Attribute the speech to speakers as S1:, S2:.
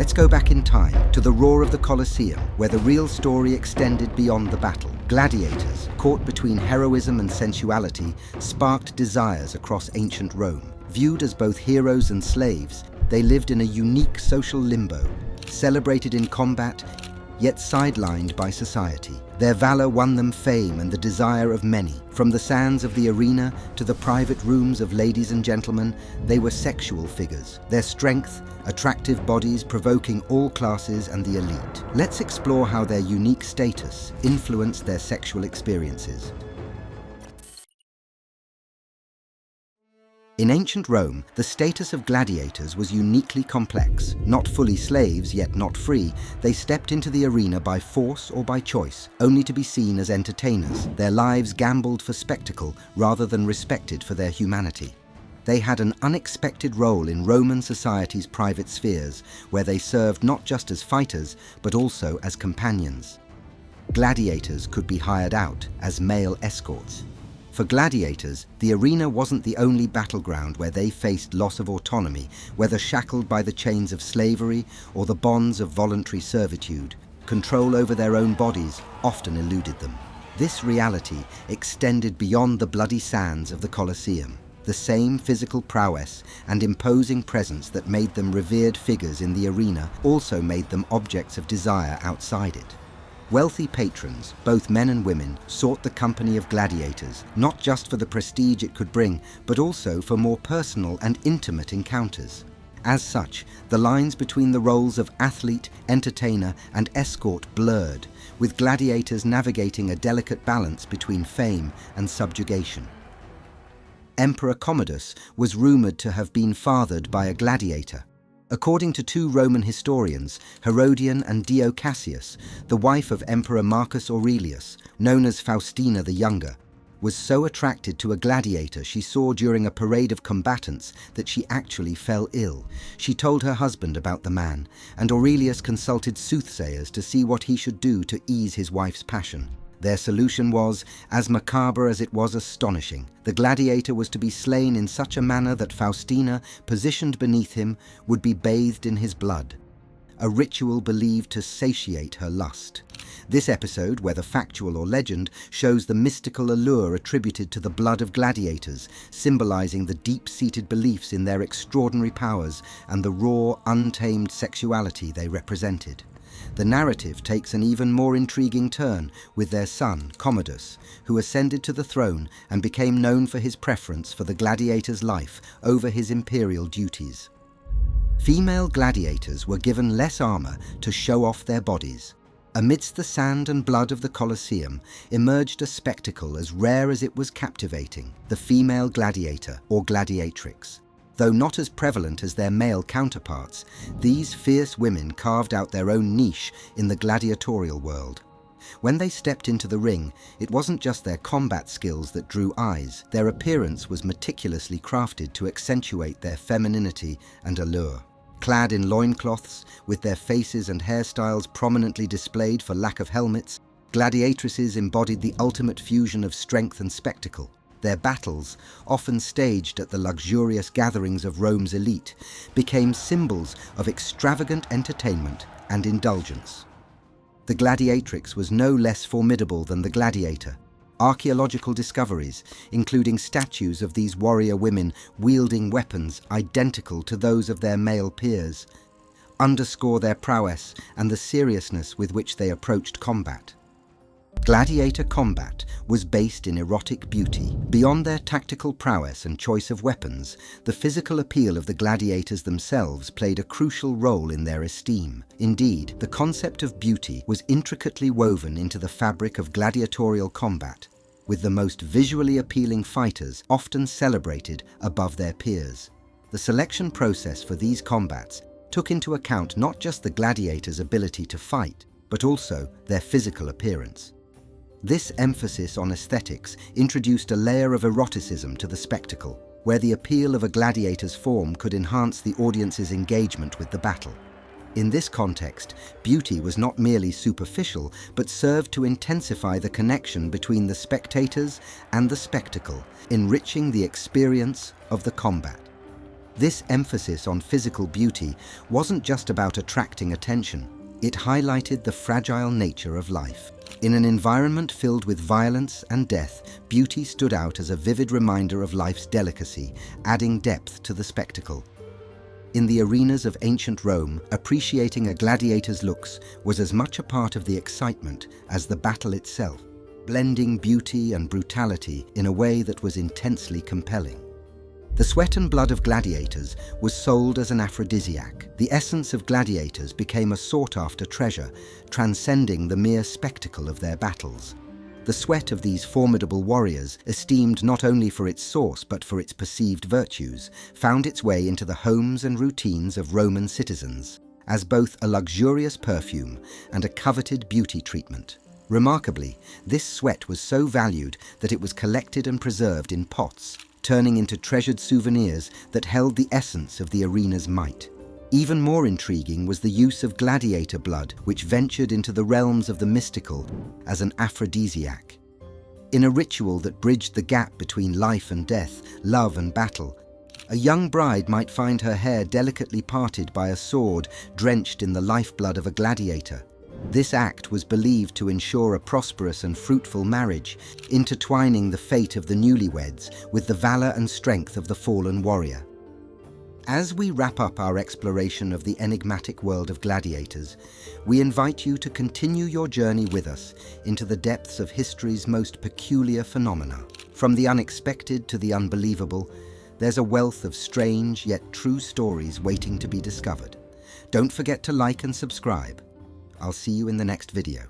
S1: Let's go back in time to the roar of the Colosseum, where the real story extended beyond the battle. Gladiators, caught between heroism and sensuality, sparked desires across ancient Rome. Viewed as both heroes and slaves, they lived in a unique social limbo, celebrated in combat, yet sidelined by society. Their valor won them fame and the desire of many. From the sands of the arena to the private rooms of ladies and gentlemen, they were sexual figures. Their strength, attractive bodies provoking all classes and the elite. Let's explore how their unique status influenced their sexual experiences. In ancient Rome, the status of gladiators was uniquely complex. Not fully slaves, yet not free, they stepped into the arena by force or by choice, only to be seen as entertainers. Their lives gambled for spectacle rather than respected for their humanity. They had an unexpected role in Roman society's private spheres, where they served not just as fighters, but also as companions. Gladiators could be hired out as male escorts. For gladiators, the arena wasn't the only battleground where they faced loss of autonomy, whether shackled by the chains of slavery or the bonds of voluntary servitude. Control over their own bodies often eluded them. This reality extended beyond the bloody sands of the Colosseum. The same physical prowess and imposing presence that made them revered figures in the arena also made them objects of desire outside it. Wealthy patrons, both men and women, sought the company of gladiators, not just for the prestige it could bring, but also for more personal and intimate encounters. As such, the lines between the roles of athlete, entertainer, and escort blurred, with gladiators navigating a delicate balance between fame and subjugation. Emperor Commodus was rumored to have been fathered by a gladiator. According to two Roman historians, Herodian and Dio Cassius, the wife of Emperor Marcus Aurelius, known as Faustina the Younger, was so attracted to a gladiator she saw during a parade of combatants that she actually fell ill. She told her husband about the man, and Aurelius consulted soothsayers to see what he should do to ease his wife's passion. Their solution was as macabre as it was astonishing. The gladiator was to be slain in such a manner that Faustina, positioned beneath him, would be bathed in his blood, a ritual believed to satiate her lust. This episode, whether factual or legend, shows the mystical allure attributed to the blood of gladiators, symbolizing the deep-seated beliefs in their extraordinary powers and the raw, untamed sexuality they represented. The narrative takes an even more intriguing turn with their son, Commodus, who ascended to the throne and became known for his preference for the gladiator's life over his imperial duties. Female gladiators were given less armor to show off their bodies. Amidst the sand and blood of the Colosseum emerged a spectacle as rare as it was captivating: the female gladiator, or gladiatrix. Though not as prevalent as their male counterparts, these fierce women carved out their own niche in the gladiatorial world. When they stepped into the ring, it wasn't just their combat skills that drew eyes. Their appearance was meticulously crafted to accentuate their femininity and allure. Clad in loincloths, with their faces and hairstyles prominently displayed for lack of helmets, gladiatrices embodied the ultimate fusion of strength and spectacle. Their battles, often staged at the luxurious gatherings of Rome's elite, became symbols of extravagant entertainment and indulgence. The gladiatrix was no less formidable than the gladiator. Archaeological discoveries, including statues of these warrior women wielding weapons identical to those of their male peers, underscore their prowess and the seriousness with which they approached combat. Gladiator combat was based in erotic beauty. Beyond their tactical prowess and choice of weapons, the physical appeal of the gladiators themselves played a crucial role in their esteem. Indeed, the concept of beauty was intricately woven into the fabric of gladiatorial combat, with the most visually appealing fighters often celebrated above their peers. The selection process for these combats took into account not just the gladiators' ability to fight, but also their physical appearance. This emphasis on aesthetics introduced a layer of eroticism to the spectacle, where the appeal of a gladiator's form could enhance the audience's engagement with the battle. In this context, beauty was not merely superficial, but served to intensify the connection between the spectators and the spectacle, enriching the experience of the combat. This emphasis on physical beauty wasn't just about attracting attention. It highlighted the fragile nature of life. In an environment filled with violence and death, beauty stood out as a vivid reminder of life's delicacy, adding depth to the spectacle. In the arenas of ancient Rome, appreciating a gladiator's looks was as much a part of the excitement as the battle itself, blending beauty and brutality in a way that was intensely compelling. The sweat and blood of gladiators was sold as an aphrodisiac. The essence of gladiators became a sought-after treasure, transcending the mere spectacle of their battles. The sweat of these formidable warriors, esteemed not only for its source but for its perceived virtues, found its way into the homes and routines of Roman citizens, as both a luxurious perfume and a coveted beauty treatment. Remarkably, this sweat was so valued that it was collected and preserved in pots, turning into treasured souvenirs that held the essence of the arena's might. Even more intriguing was the use of gladiator blood, which ventured into the realms of the mystical as an aphrodisiac. In a ritual that bridged the gap between life and death, love and battle, a young bride might find her hair delicately parted by a sword drenched in the lifeblood of a gladiator. This act was believed to ensure a prosperous and fruitful marriage, intertwining the fate of the newlyweds with the valor and strength of the fallen warrior. As we wrap up our exploration of the enigmatic world of gladiators, we invite you to continue your journey with us into the depths of history's most peculiar phenomena. From the unexpected to the unbelievable, there's a wealth of strange yet true stories waiting to be discovered. Don't forget to like and subscribe. I'll see you in the next video.